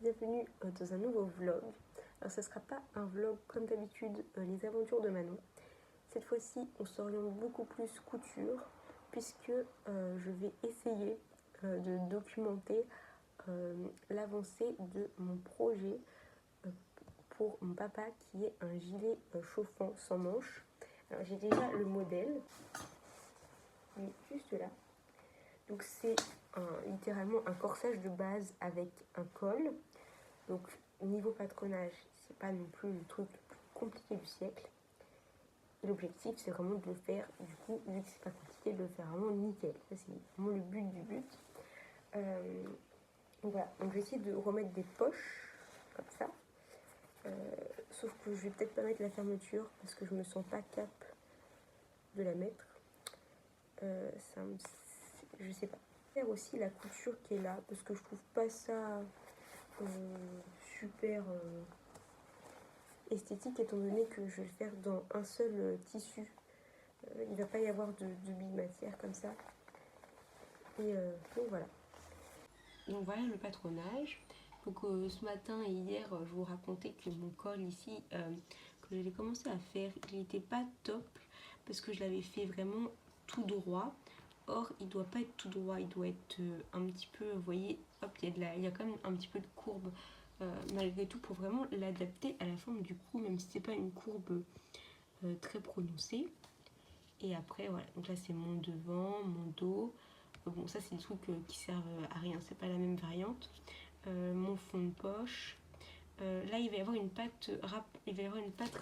bienvenue dans un nouveau vlog. Alors ce ne sera pas un vlog comme d'habitude, les aventures de Manon. Cette fois-ci on s'oriente beaucoup plus couture puisque je vais essayer de documenter l'avancée de mon projet pour mon papa qui est un gilet chauffant sans manches. Alors j'ai déjà le modèle, il est juste là. Donc c'est littéralement un corsage de base avec un col. Donc niveau patronage, c'est pas non plus le truc le plus compliqué du siècle. L'objectif c'est vraiment de le faire, du coup, vu que c'est pas compliqué, de le faire vraiment nickel. Ça c'est vraiment le but du but. Donc voilà, donc je vais essayer de remettre des poches comme ça. Sauf que je vais peut-être pas mettre la fermeture parce que je me sens pas cap de la mettre. Je sais pas. Faire aussi la couture qui est là parce que je trouve pas ça super esthétique étant donné que je vais le faire dans un seul tissu. Il va pas y avoir de billes matière comme ça. Et donc voilà. Donc voilà le patronage. Donc ce matin et hier, je vous racontais que mon col ici, que j'avais commencé à faire, il n'était pas top parce que je l'avais fait vraiment tout droit. Or, il doit pas être tout droit, il doit être un petit peu, vous voyez, hop, il y a quand même un petit peu de courbe malgré tout pour vraiment l'adapter à la forme du cou, même si c'est pas une courbe très prononcée. Et après, voilà, donc là c'est mon devant, mon dos. Bon, ça c'est des trucs qui servent à rien, c'est pas la même variante. Mon fond de poche. Là, il va y avoir une patte,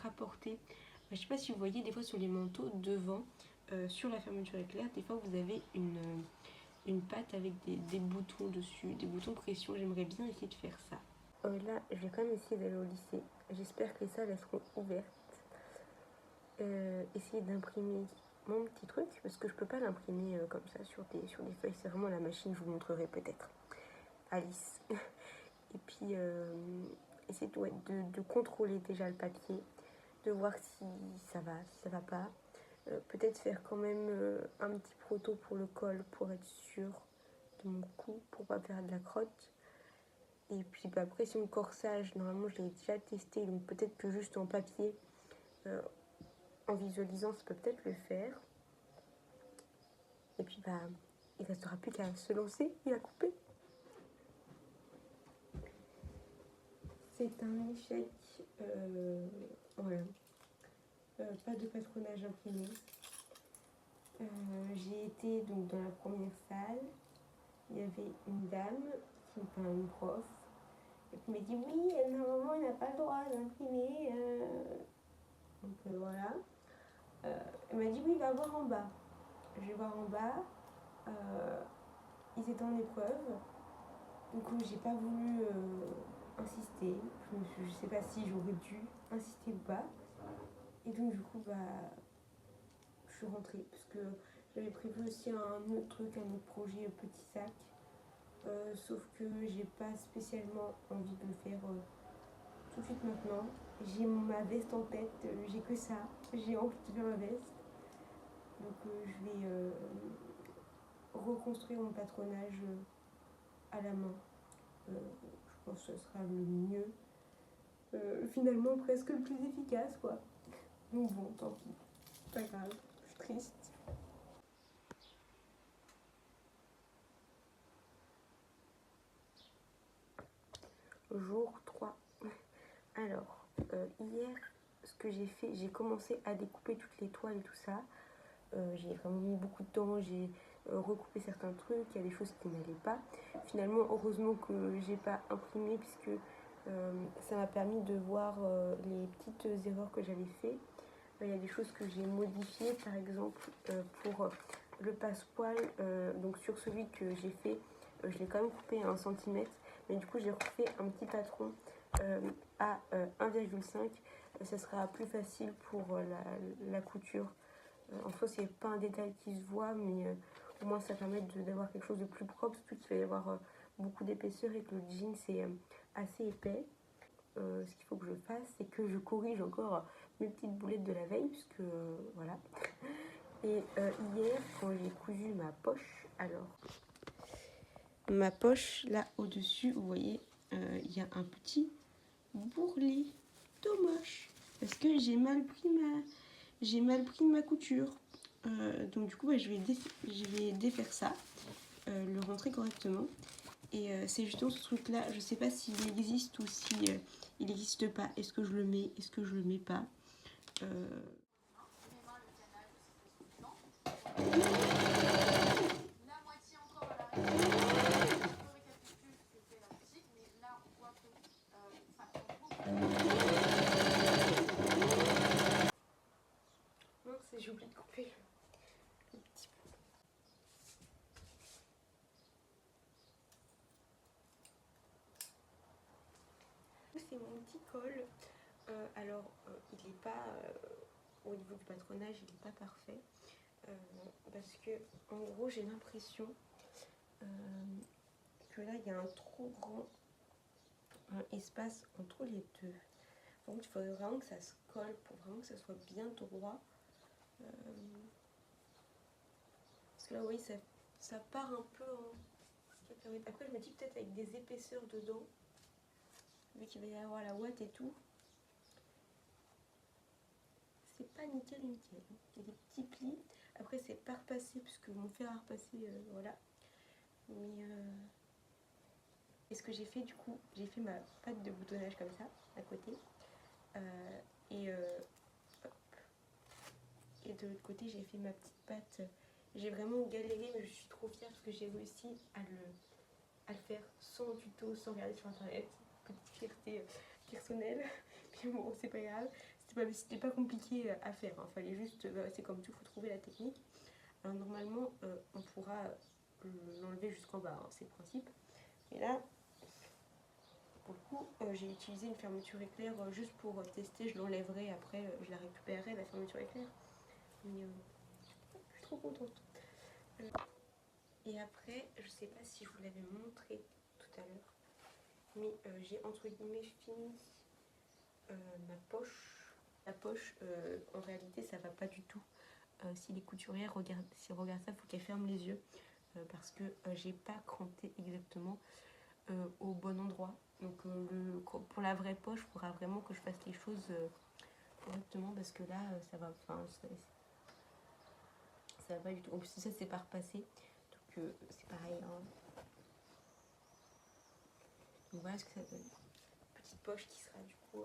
rapportée. Je sais pas si vous voyez, des fois sur les manteaux, devant, sur la fermeture éclair, des fois vous avez une patte avec des boutons dessus, des boutons pression. J'aimerais bien essayer de faire ça. Là, je vais quand même essayer d'aller au lycée. J'espère que les salles elles seront ouvertes. Essayer d'imprimer mon petit truc, parce que je peux pas l'imprimer comme ça sur des feuilles. C'est vraiment la machine, je vous montrerai peut-être. Alice. Et puis, essayer de contrôler déjà le papier, de voir si ça va pas. Peut-être faire quand même un petit proto pour le col pour être sûr de mon cou, pour pas faire de la crotte. Et puis bah, après, si le corsage, normalement je l'ai déjà testé, donc peut-être que juste en papier, en visualisant, ça peut peut-être le faire. Et puis bah, il restera plus qu'à se lancer et à couper. C'est un échec, voilà. Pas de patronage imprimé. J'ai été donc dans la première salle. Il y avait une dame, une prof, qui m'a dit oui, normalement, on n'a pas le droit d'imprimer. Donc voilà. Elle m'a dit oui, va voir en bas. Je vais voir en bas. Ils étaient en épreuve. Donc j'ai pas voulu insister. Je sais pas si j'aurais dû insister ou pas. Et donc du coup, bah, je suis rentrée parce que j'avais prévu aussi un autre truc, un autre projet, petit sac. Sauf que j'ai pas spécialement envie de le faire tout de suite maintenant. J'ai ma veste en tête, j'ai que ça. J'ai envie de faire ma veste. Donc je vais reconstruire mon patronage à la main. Je pense que ce sera le mieux. Finalement presque le plus efficace quoi. Donc bon, tant pis. Pas grave, je suis triste. Jour 3. Alors, hier, ce que j'ai fait, j'ai commencé à découper toutes les toiles et tout ça. J'ai vraiment mis beaucoup de temps, j'ai recoupé certains trucs, il y a des choses qui n'allaient pas. Finalement, heureusement que j'ai pas imprimé puisque ça m'a permis de voir les petites erreurs que j'avais fait. Il y a des choses que j'ai modifiées, par exemple pour le passepoil, donc sur celui que j'ai fait, je l'ai quand même coupé à 1 cm, mais du coup j'ai refait un petit patron à 1,5. Ça sera plus facile pour la couture. En soi, c'est pas un détail qui se voit, mais au moins ça permet d'avoir quelque chose de plus propre, surtout qu'il va y avoir beaucoup d'épaisseur et que le jean c'est assez épais. Ce qu'il faut que je fasse, c'est que je corrige encore mes petites boulettes de la veille, puisque voilà. Et hier, quand j'ai cousu ma poche, alors ma poche là au-dessus, vous voyez, il y a un petit bourrelet moche parce que j'ai mal pris ma couture. Donc du coup je vais défaire ça, le rentrer correctement. Et c'est justement ce truc là, je sais pas s'il existe ou si il n'existe pas. Est-ce que je le mets, est-ce que je le mets pas. J'ai oublié de couper le petit bout. C'est mon petit col. Alors, il n'est pas, au niveau du patronage, il n'est pas parfait. Parce que, en gros, j'ai l'impression que là, il y a un trop grand espace entre les deux. Donc, il faudrait vraiment que ça se colle pour vraiment que ça soit bien droit. Parce que là, oui, ça part un peu en... Après, je me dis peut-être avec des épaisseurs dedans, vu qu'il va y avoir la ouate et tout. C'est pas nickel. Il y a des petits plis. Après, c'est pas repassé, puisque mon fer a repassé, voilà. Mais... Et ce que j'ai fait, du coup, j'ai fait ma patte de boutonnage comme ça, à côté. Hop. Et de l'autre côté, j'ai fait ma petite patte. J'ai vraiment galéré, mais je suis trop fière parce que j'ai réussi à le faire sans tuto, sans regarder sur internet. Petite fierté personnelle. Mais bon, c'est pas grave. C'était pas compliqué à faire. Hein. Fallait juste, c'est comme tout, faut trouver la technique. Alors normalement, on pourra l'enlever jusqu'en bas, hein, c'est le principe. Et là, pour le coup, j'ai utilisé une fermeture éclair juste pour tester. Je l'enlèverai après, je la récupérerai, la fermeture éclair. Mais je suis trop contente. Et après, je sais pas si je vous l'avais montré tout à l'heure, mais j'ai entre guillemets fini ma poche. La poche, en réalité, ça va pas du tout. Si les couturières regardent ça, il faut qu'elles ferment les yeux parce que j'ai pas cranté exactement au bon endroit. Donc pour la vraie poche, il faudra vraiment que je fasse les choses correctement parce que là, ça va pas du tout. En plus, ça c'est pas repassé, donc c'est pareil. Hein. Donc voilà ce que ça donne. Petite poche qui sera du coup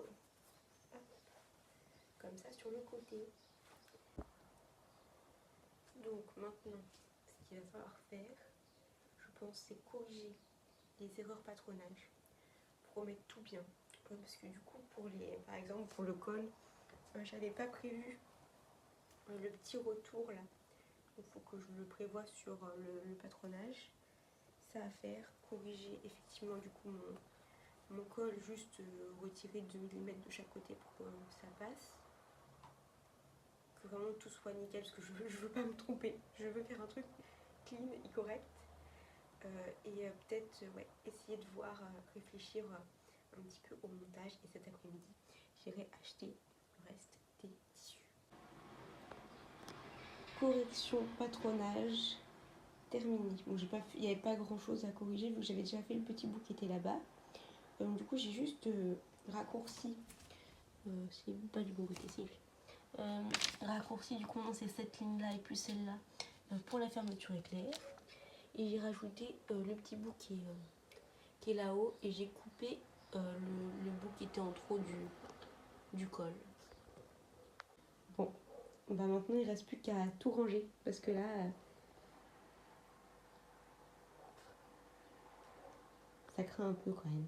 comme ça sur le côté. Donc maintenant, ce qu'il va falloir faire, je pense, c'est corriger les erreurs patronage pour remettre tout bien. Parce que du coup, par exemple, pour le col, j'avais pas prévu le petit retour là. Il faut que je le prévoie sur le patronage. Ça à faire, corriger effectivement du coup mon col, juste retirer 2 mm de chaque côté pour que ça passe. Que vraiment tout soit nickel parce que je veux pas me tromper. Je veux faire un truc clean et correct. Et peut-être essayer de voir, réfléchir un petit peu au montage. Et cet après-midi, j'irai acheter le reste des tissus. Correction patronage terminé. Bon, il n'y avait pas grand chose à corriger vu que j'avais déjà fait le petit bout qui était là-bas. Donc du coup j'ai juste raccourci, c'est pas du bon côté, c'est raccourci du coup c'est cette ligne là et plus celle-là pour la fermeture éclair. Et j'ai rajouté le petit bout qui est là-haut et j'ai coupé le bout qui était en trop du col. Bon, bah maintenant il reste plus qu'à tout ranger parce que là ça craint un peu quand même.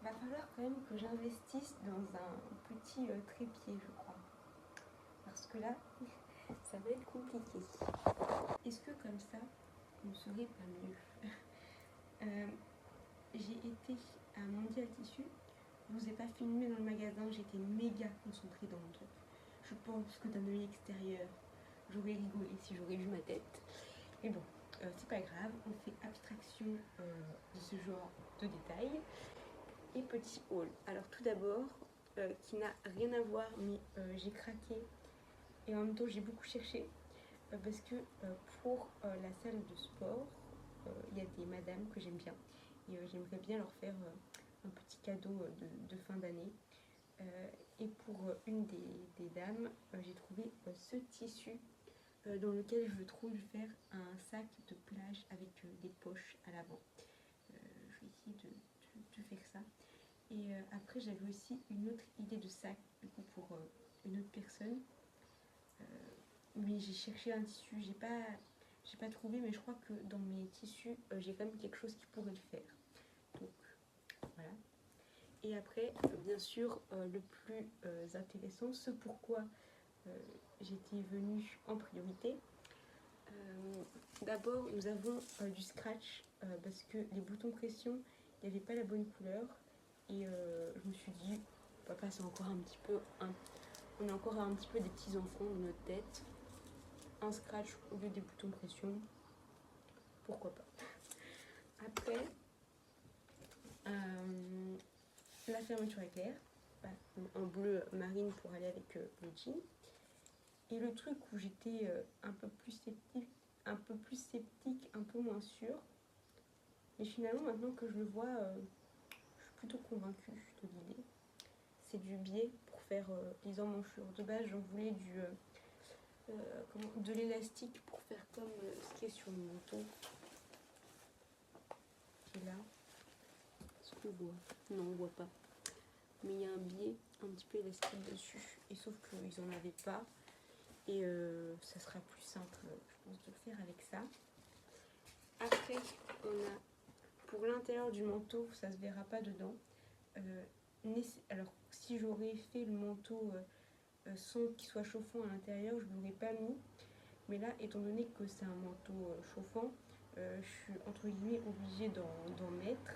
Va falloir quand même que j'investisse dans un petit trépied, je crois. Parce que là, ça va être compliqué. Est-ce que comme ça, ne serait pas mieux? J'ai été à Mondial Tissu. Je vous ai pas filmé dans le magasin, j'étais méga concentrée dans mon truc. Je pense que d'un œil extérieur, j'aurais rigolé si j'aurais vu ma tête. Mais bon, c'est pas grave, on fait abstraction de ce genre de détails. Et petit haul. Alors tout d'abord, qui n'a rien à voir, mais j'ai craqué et en même temps j'ai beaucoup cherché. parce que pour la salle de sport, il y a des madames que j'aime bien et j'aimerais bien leur faire un petit cadeau de fin d'année. Et pour une des dames, j'ai trouvé ce tissu dans lequel je veux trop lui faire un sac de plage avec des poches à l'avant. Je vais essayer de faire ça. Et après, j'avais aussi une autre idée de sac du coup, pour une autre personne. Mais j'ai cherché un tissu, j'ai pas trouvé, mais je crois que dans mes tissus, j'ai quand même quelque chose qui pourrait le faire. Donc voilà. Et après, bien sûr, le plus intéressant, ce pourquoi j'étais venue en priorité. D'abord, nous avons du scratch parce que les boutons pression, il n'y avait pas la bonne couleur. Et je me suis dit, papa, c'est encore un petit peu. On est encore un petit peu des petits enfants dans notre tête. Un scratch au lieu des boutons pression, pourquoi pas. Après, la fermeture éclair, en bleu marine pour aller avec le jean. Et le truc où j'étais un peu plus sceptique, un peu moins sûre, mais finalement maintenant que je le vois, je suis plutôt convaincue de l'idée. C'est du biais pour faire les emmanchures. De base, j'en voulais de l'élastique pour faire comme ce qui est sur le manteau. Qui est là. Est-ce qu'on voit? Non, on voit pas. Mais il y a un biais un petit peu élastique dessus. Et sauf qu'ils n'en avaient pas. Et ça sera plus simple, je pense, de le faire avec ça. Après, on a pour l'intérieur du manteau, ça se verra pas dedans. Alors, si j'aurais fait le manteau sans qu'il soit chauffant à l'intérieur, je ne l'aurais pas mis. Mais là, étant donné que c'est un manteau chauffant, je suis entre guillemets obligée d'en mettre.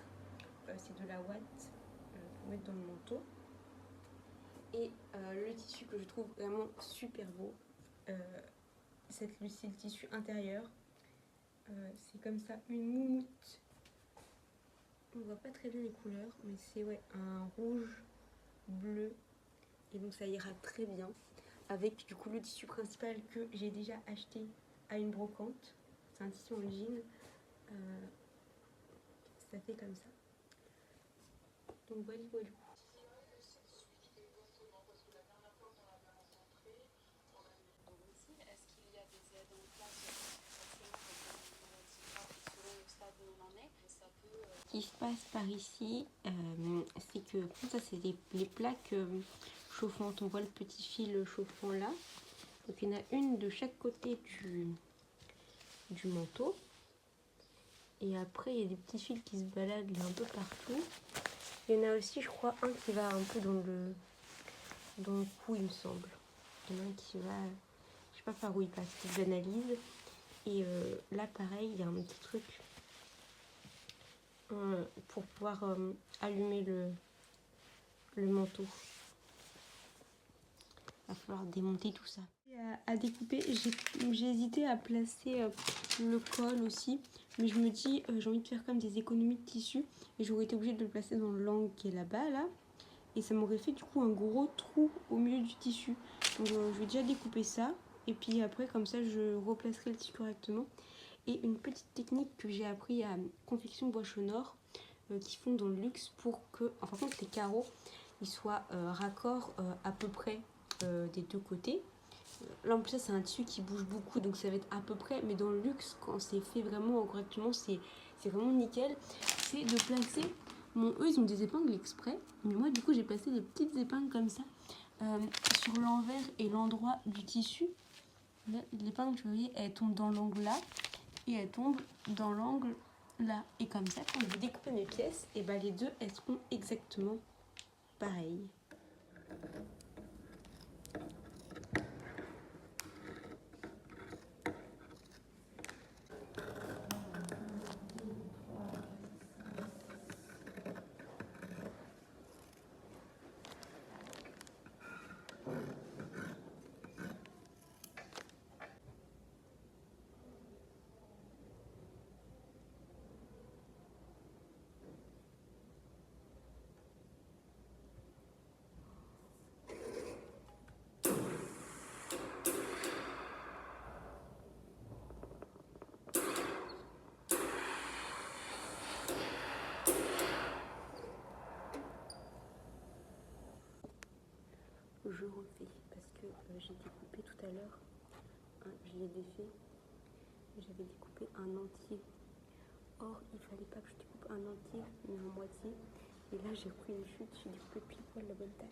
C'est de la ouate pour mettre dans le manteau. Et le tissu que je trouve vraiment super beau, c'est le tissu intérieur. C'est comme ça, une moumoute. On voit pas très bien les couleurs, mais c'est un rouge, bleu. Et donc ça ira très bien avec du coup le tissu principal que j'ai déjà acheté à une brocante. C'est un tissu en jean. Ça fait comme ça. Donc voilà. Ce qui se passe par ici, c'est que ça c'est les plaques chauffantes. On voit le petit fil chauffant là. Donc il y en a une de chaque côté du manteau. Et après il y a des petits fils qui se baladent un peu partout. Il y en a aussi, je crois, un qui va un peu dans le cou, il me semble. Il y en a un qui va, je sais pas par où il passe, je l'analyse. Et là pareil, il y a un petit truc pour pouvoir allumer le manteau. Il va falloir démonter tout ça. À découper, j'ai hésité à placer le col aussi, mais je me dis j'ai envie de faire comme des économies de tissu et j'aurais été obligée de le placer dans l'angle qui est là-bas là, et ça m'aurait fait du coup un gros trou au milieu du tissu. Donc je vais déjà découper ça et puis après comme ça je replacerai le tissu correctement. Et une petite technique que j'ai appris à Confection Bois Nord qui font dans le luxe pour que, en fin de compte, les carreaux ils soient raccords à peu près des deux côtés. Là en plus ça c'est un tissu qui bouge beaucoup donc ça va être à peu près, mais dans le luxe quand c'est fait vraiment correctement c'est vraiment nickel. C'est de placer, eux ils ont des épingles exprès, mais moi du coup j'ai placé des petites épingles comme ça sur l'envers et l'endroit du tissu. L'épingle, vous voyez, elle tombe dans l'angle là et elle tombe dans l'angle là, et comme ça quand je vais découper mes pièces, et ben les deux elles seront exactement pareilles. je refais parce que j'ai découpé tout à l'heure, je l'ai défait, j'avais découpé un entier. Or, il fallait pas que je découpe un entier, mais en moitié. Et là, j'ai pris une chute, j'ai découpé pile poil la bonne taille.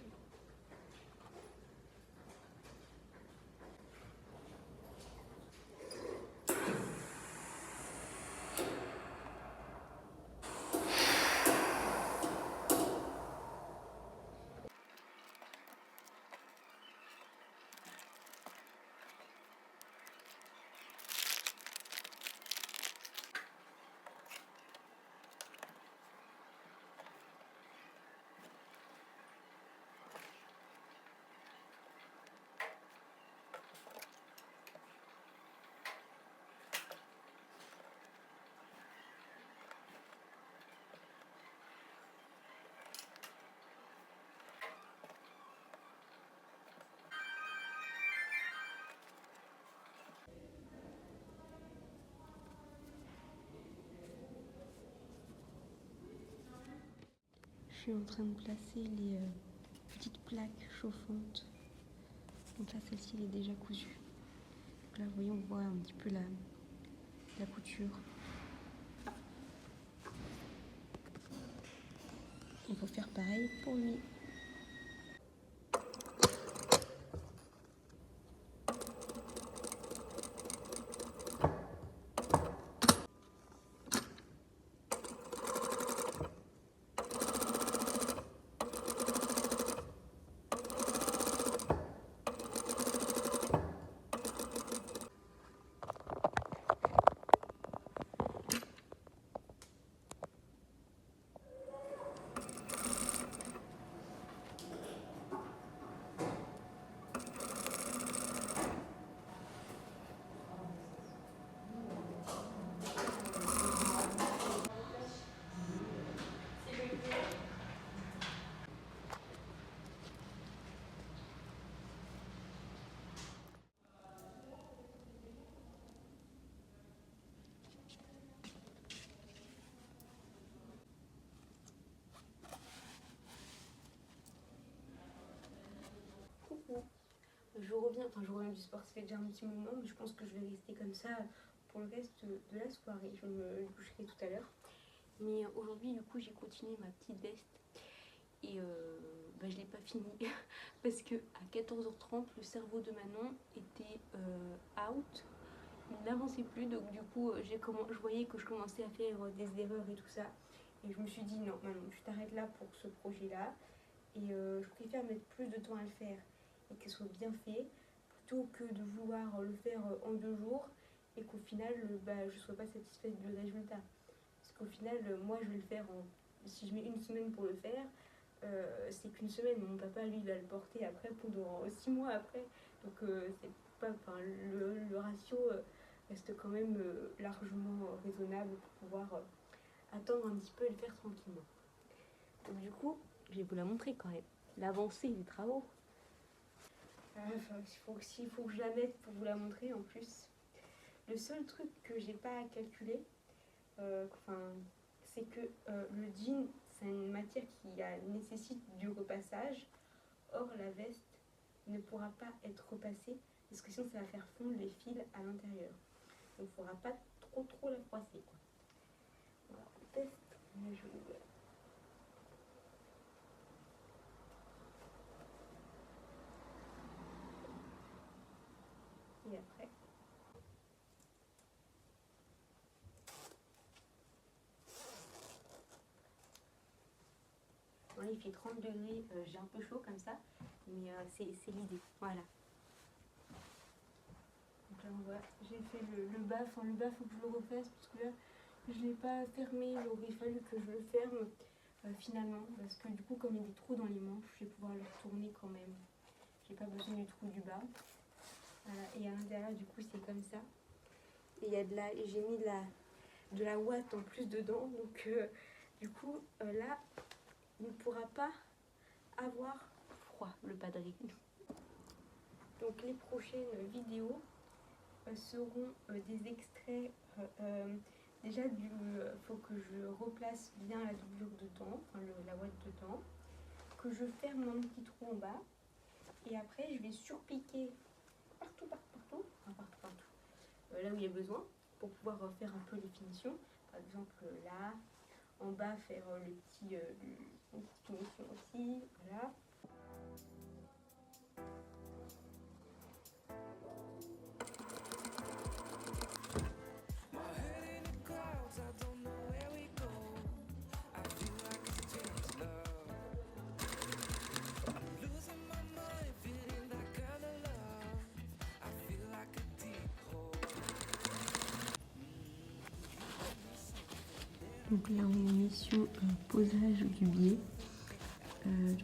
Je suis en train de placer les petites plaques chauffantes. Donc là, celle-ci, elle est déjà cousue. Donc là, vous voyez, on voit un petit peu la couture. Il faut faire pareil pour lui. Je reviens du sport, ça fait déjà un petit moment, mais je pense que je vais rester comme ça pour le reste de la soirée. Je me coucherai tout à l'heure. Mais aujourd'hui, du coup, j'ai continué ma petite veste et je ne l'ai pas finie parce que à 14h30, le cerveau de Manon était out. Il n'avançait plus, donc du coup, je voyais que je commençais à faire des erreurs et tout ça. Et je me suis dit, non, Manon, tu t'arrêtes là pour ce projet-là. Et je préfère mettre plus de temps à le faire et qu'il soit bien fait plutôt que de vouloir le faire en 2 jours et qu'au final je ne sois pas satisfaite du résultat. Parce qu'au final, moi je vais le faire si je mets une semaine pour le faire, c'est qu'une semaine. Mon papa lui il va le porter après pendant 6 mois après. Donc c'est pas, le ratio reste quand même largement raisonnable pour pouvoir attendre un petit peu et le faire tranquillement. Donc du coup, je vais vous la montrer quand même, l'avancée des travaux. Il faut que je la mette pour vous la montrer en plus. Le seul truc que j'ai pas calculé, c'est que le jean, c'est une matière qui nécessite du repassage. Or, la veste ne pourra pas être repassée parce que sinon ça va faire fondre les fils à l'intérieur. Donc il ne faudra pas trop la froisser, quoi. Voilà, on teste. Et après. Voilà, il fait 30 degrés, j'ai un peu chaud comme ça, mais c'est l'idée. Voilà. Donc là on voit, j'ai fait le bas, le bas faut que je le refasse parce que là je ne l'ai pas fermé, il aurait fallu que je le ferme finalement parce que du coup comme il y a des trous dans les manches, je vais pouvoir le retourner quand même. J'ai pas besoin du trou du bas. Voilà. Et à l'intérieur du coup c'est comme ça. Et j'ai mis de la ouate en plus dedans, donc du coup là il ne pourra pas avoir froid le padré. Donc les prochaines vidéos seront des extraits. Déjà, il faut que je replace bien la doublure dedans, la ouate dedans, que je ferme mon petit trou en bas Et après, je vais surpiquer partout, là où il y a besoin, pour pouvoir faire un peu les finitions. Par exemple, là, en bas, faire les petite finition aussi, voilà. Donc là on est mis sur posage du biais.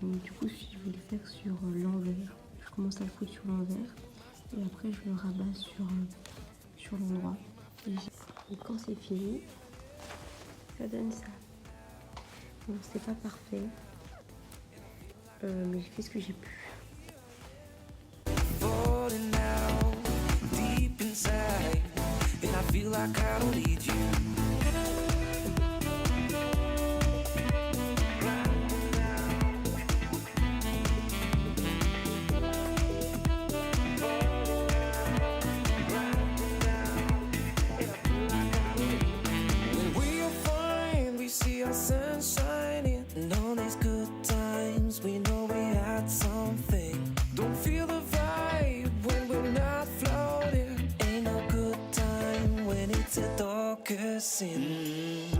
Donc du coup je vais le faire sur l'envers. Je commence à le foutre sur l'envers et après je le rabats sur l'endroit. Et quand c'est fini, ça donne ça. Bon, c'est pas parfait, mais j'ai fait ce que j'ai pu.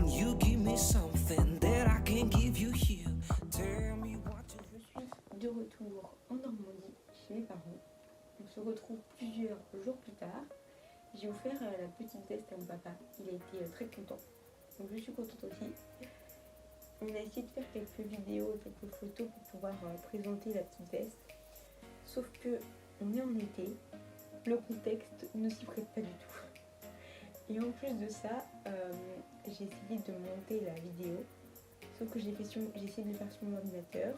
You give me something that I can give you here. Tell me what you... Je suis de retour en Normandie chez mes parents. On se retrouve plusieurs jours plus tard. J'ai offert la petite veste à mon papa. Il a été très content. Donc je suis contente aussi. On a essayé de faire quelques vidéos et quelques photos pour pouvoir présenter la petite veste. Sauf que on est en été. Le contexte ne s'y prête pas du tout. Et en plus de ça, j'ai essayé de monter la vidéo, sauf que j'ai essayé de le faire sur mon ordinateur,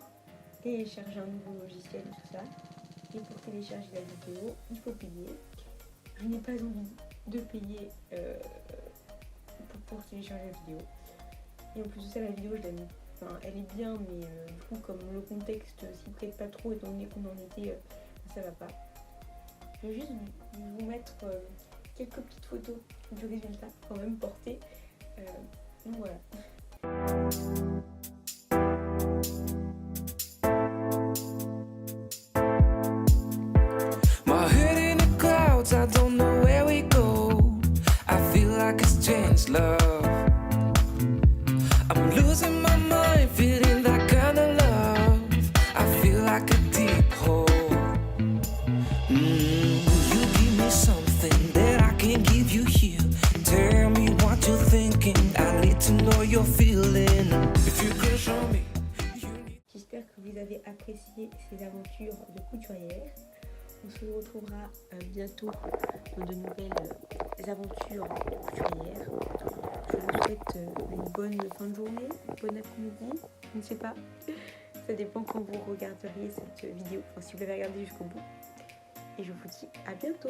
télécharger un nouveau logiciel et tout ça. Et pour télécharger la vidéo, il faut payer. Je n'ai pas envie de payer pour télécharger la vidéo. Et en plus de ça, la vidéo, elle est bien, mais du coup, comme le contexte s'y prête pas trop, étant donné qu'on en était, ça va pas. Je vais juste vous mettre quelques petites photos du résultat quand même porté. Donc voilà. My head in the clouds, I don't know where we go. I feel like it's changed love. I'm losing my mind, feeling that kind of love. I feel like a deep hole. You give me something that I can give you here. Tell me what you're thinking. I need to know you're feeling. If you could show me. J'espère que vous avez apprécié ces aventures de couturière. On se retrouvera bientôt dans de nouvelles aventures couturières. Je vous souhaite une bonne fin de journée, une bonne après-midi, je ne sais pas. Ça dépend quand vous regarderiez cette vidéo, enfin si vous l'avez regardée jusqu'au bout. Et je vous dis à bientôt!